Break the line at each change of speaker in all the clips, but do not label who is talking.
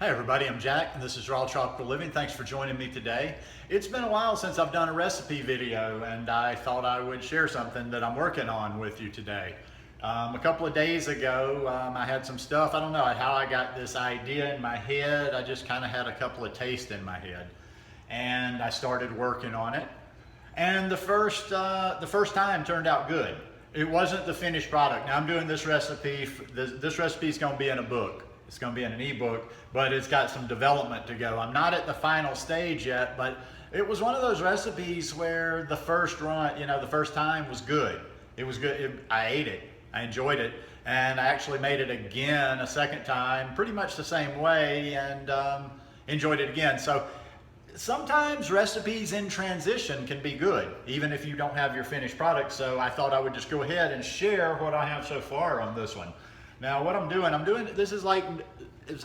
Hi everybody, I'm Jack and this is Raw Tropical Living. Thanks for joining me today. It's been a while since I've done a recipe video and I thought I would share something that I'm working on with you today. A couple of days ago I had some stuff, I don't know how I got this idea in my head. I just kind of had a couple of tastes in my head and I started working on it. And the first time turned out good. It wasn't the finished product. Now I'm doing this recipe, this recipe is going to be in a book. It's going to be in an ebook, but it's got some development to go. I'm not at the final stage yet, but it was one of those recipes where the first run, the first time was good. It was good. I ate it. I enjoyed it. And I actually made it again a second time, pretty much the same way, and enjoyed it again. So sometimes recipes in transition can be good, even if you don't have your finished product. So I thought I would just go ahead and share what I have so far on this one. Now what I'm doing, this is like,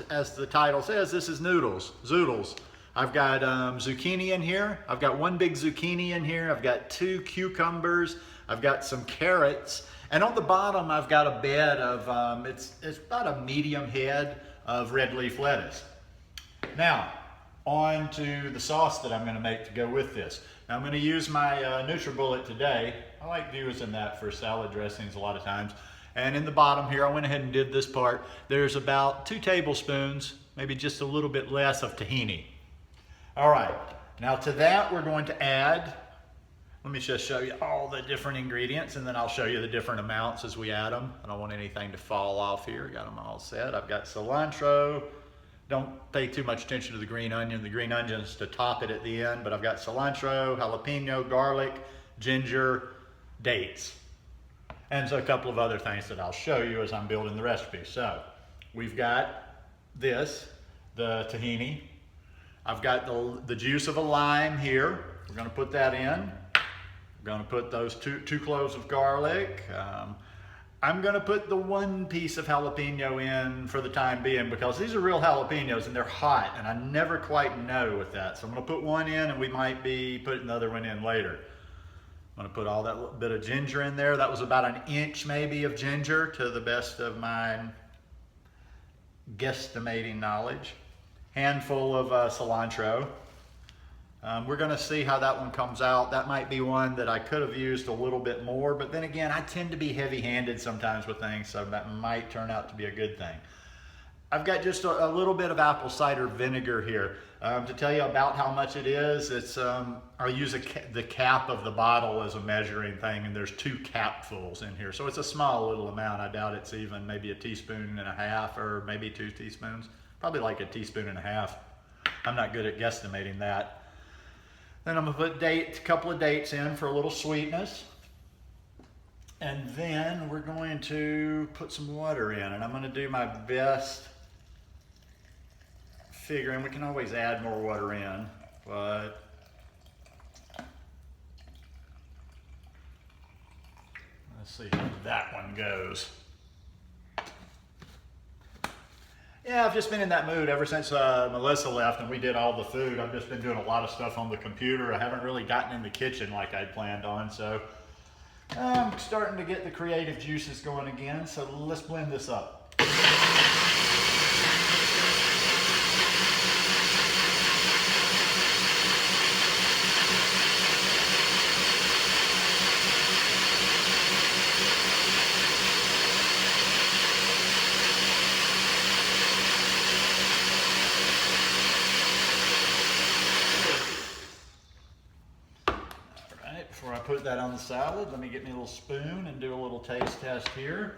as the title says, this is noodles, zoodles. I've got zucchini in here. I've got one big zucchini in here. I've got 2 cucumbers. I've got some carrots. And on the bottom, I've got a bed of, it's about a medium head of red leaf lettuce. Now, on to the sauce that I'm gonna make to go with this. Now I'm gonna use my NutriBullet today. I like using that for salad dressings a lot of times. And in the bottom here, I went ahead and did this part. There's about 2 tablespoons, maybe just a little bit less of tahini. All right, now to that we're going to add, let me just show you all the different ingredients and then I'll show you the different amounts as we add them. I don't want anything to fall off here. Got them all set. I've got cilantro. Don't pay too much attention to the green onion. The green onion's to top it at the end, but I've got cilantro, jalapeno, garlic, ginger, dates. And so a couple of other things that I'll show you as I'm building the recipe. So we've got this, the tahini. I've got the juice of a lime here. We're gonna put that in. We're gonna put those two cloves of garlic. I'm gonna put the 1 piece of jalapeno in for the time being because these are real jalapenos and they're hot and I never quite know with that. So I'm gonna put 1 in and we might be putting the other one in later. I'm gonna put all that little bit of ginger in there. That was about 1 inch maybe of ginger to the best of my guesstimating knowledge. Handful of cilantro. We're gonna see how that one comes out. That might be one that I could have used a little bit more, but then again, I tend to be heavy-handed sometimes with things, so that might turn out to be a good thing. I've got just a little bit of apple cider vinegar here. To tell you about how much it is, it's I'll use the cap of the bottle as a measuring thing, and there's 2 capfuls in here. So it's a small little amount. I doubt it's even maybe a teaspoon and a half or maybe 2 teaspoons. Probably like a teaspoon and a half. I'm not good at guesstimating that. Then I'm gonna put a couple of dates in for a little sweetness. And then we're going to put some water in, and I'm gonna do my best figuring we can always add more water in, but let's see how that one goes. Yeah, I've just been in that mood ever since Melissa left and we did all the food. I've just been doing a lot of stuff on the computer. I haven't really gotten in the kitchen like I'd planned on, so I'm starting to get the creative juices going again, so let's blend this up. Before I put that on the salad, let me get me a little spoon and do a little taste test here.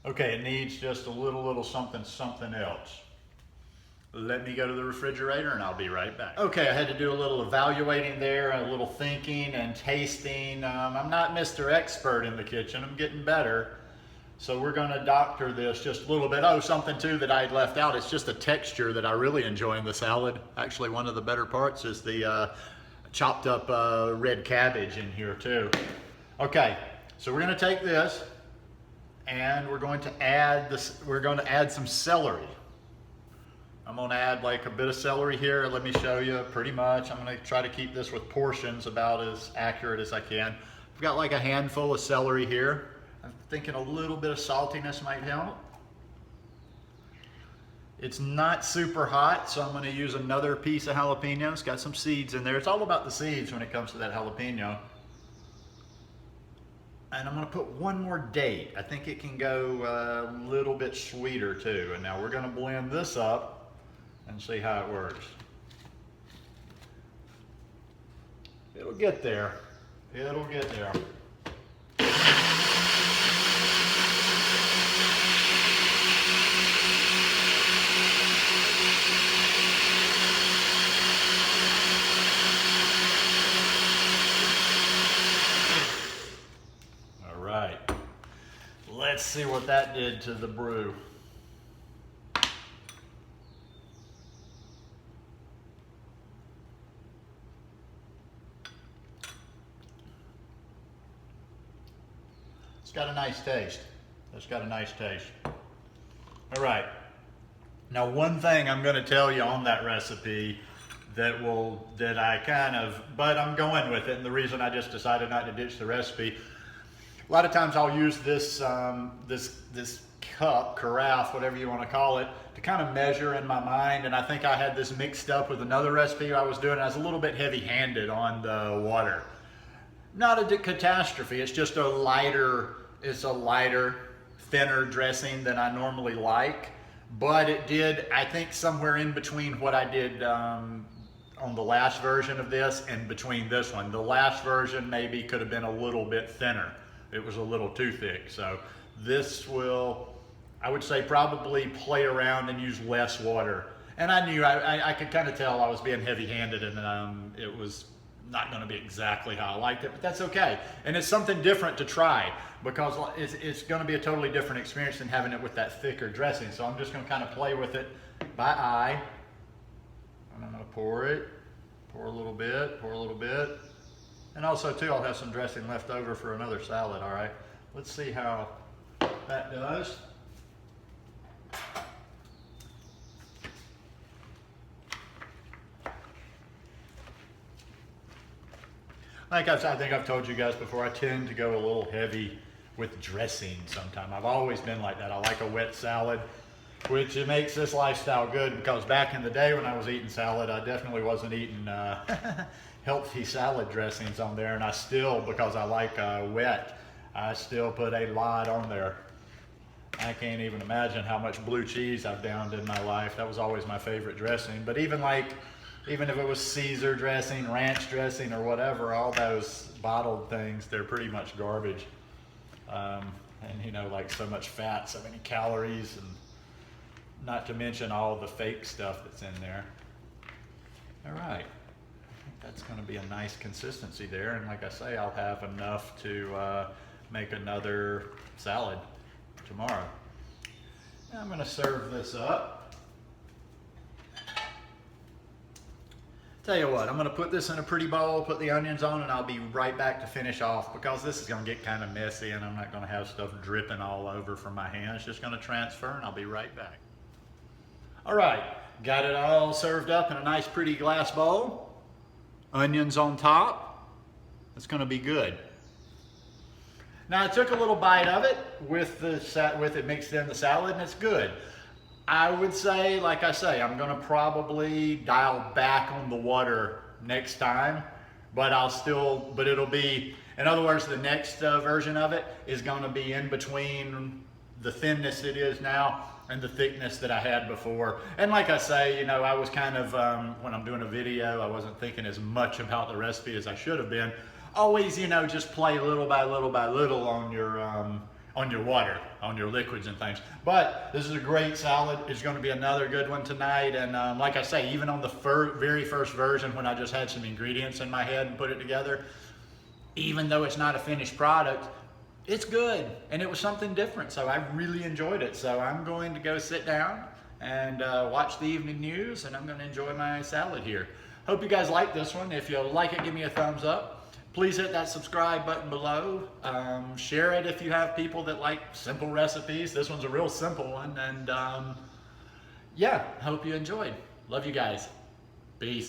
Okay, it needs just a little something else. Let me go to the refrigerator and I'll be right back. Okay, I had to do a little evaluating there, a little thinking and tasting. I'm not Mr. Expert in the kitchen, I'm getting better. So we're gonna doctor this just a little bit. Oh, something too that I had left out, it's just a texture that I really enjoy in the salad. Actually, one of the better parts is the chopped up red cabbage in here too. Okay, so we're gonna take this and we're going to add some celery. I'm gonna add like a bit of celery here. Let me show you pretty much. I'm gonna try to keep this with portions about as accurate as I can. I've got like a handful of celery here. I'm thinking a little bit of saltiness might help. It's not super hot, so I'm gonna use another piece of jalapeno. It's got some seeds in there. It's all about the seeds when it comes to that jalapeno. And I'm gonna put one more date. I think it can go a little bit sweeter too. And now we're gonna blend this up and see how it works. It'll get there. It'll get there. Let's see what that did to the brew. It's got a nice taste. It's got a nice taste. All right. Now, one thing I'm going to tell you on that recipe that I'm going with it, and the reason I just decided not to ditch the recipe. A lot of times I'll use this this cup, carafe, whatever you want to call it, to kind of measure in my mind. And I think I had this mixed up with another recipe I was doing. I was a little bit heavy-handed on the water. Not a catastrophe. It's just a lighter, thinner dressing than I normally like. But it did, I think, somewhere in between what I did on the last version of this and between this one. The last version maybe could have been a little bit thinner. It was a little too thick. So this will, I would say, probably play around and use less water. And I knew, I could kind of tell I was being heavy-handed, and it was not going to be exactly how I liked it, but that's okay. And it's something different to try, because it's going to be a totally different experience than having it with that thicker dressing. So I'm just going to kind of play with it by eye. And I'm going to pour a little bit. And also too, I'll have some dressing left over for another salad, all right? Let's see how that does. I think I've told you guys before, I tend to go a little heavy with dressing sometimes. I've always been like that. I like a wet salad, which it makes this lifestyle good, because back in the day when I was eating salad, I definitely wasn't eating healthy salad dressings on there, and I still, because I like wet, I still put a lot on there. I can't even imagine how much blue cheese I've downed in my life. That was always my favorite dressing. But even if it was Caesar dressing, ranch dressing, or whatever, all those bottled things, they're pretty much garbage. And you know, like so much fat, so many calories, and not to mention all the fake stuff that's in there. All right. That's going to be a nice consistency there, and like I say, I'll have enough to make another salad tomorrow. Now I'm going to serve this up. Tell you what, I'm going to put this in a pretty bowl, put the onions on, and I'll be right back to finish off, because this is going to get kind of messy and I'm not going to have stuff dripping all over from my hand. It's just going to transfer, and I'll be right back. All right, got it all served up in a nice pretty glass bowl. Onions on top. It's going to be good. Now I took a little bite of it with it mixed in the salad, and it's good. I would say, like I say, I'm going to probably dial back on the water next time, but it'll be, in other words, the next version of it is going to be in between the thinness it is now and the thickness that I had before. And like I say, you know, I was kind of, when I'm doing a video, I wasn't thinking as much about the recipe as I should have been. Always, you know, just play little by little by little on your water, on your liquids and things. But this is a great salad. It's going to be another good one tonight. And like I say, even on the very first version, when I just had some ingredients in my head and put it together, even though it's not a finished product, it's good, and it was something different, so I really enjoyed it. So I'm going to go sit down and watch the evening news, and I'm going to enjoy my salad here. Hope you guys like this one. If you like it, give me a thumbs up. Please hit that subscribe button below. Share it if you have people that like simple recipes. This one's a real simple one, and yeah, hope you enjoyed. Love you guys. Peace.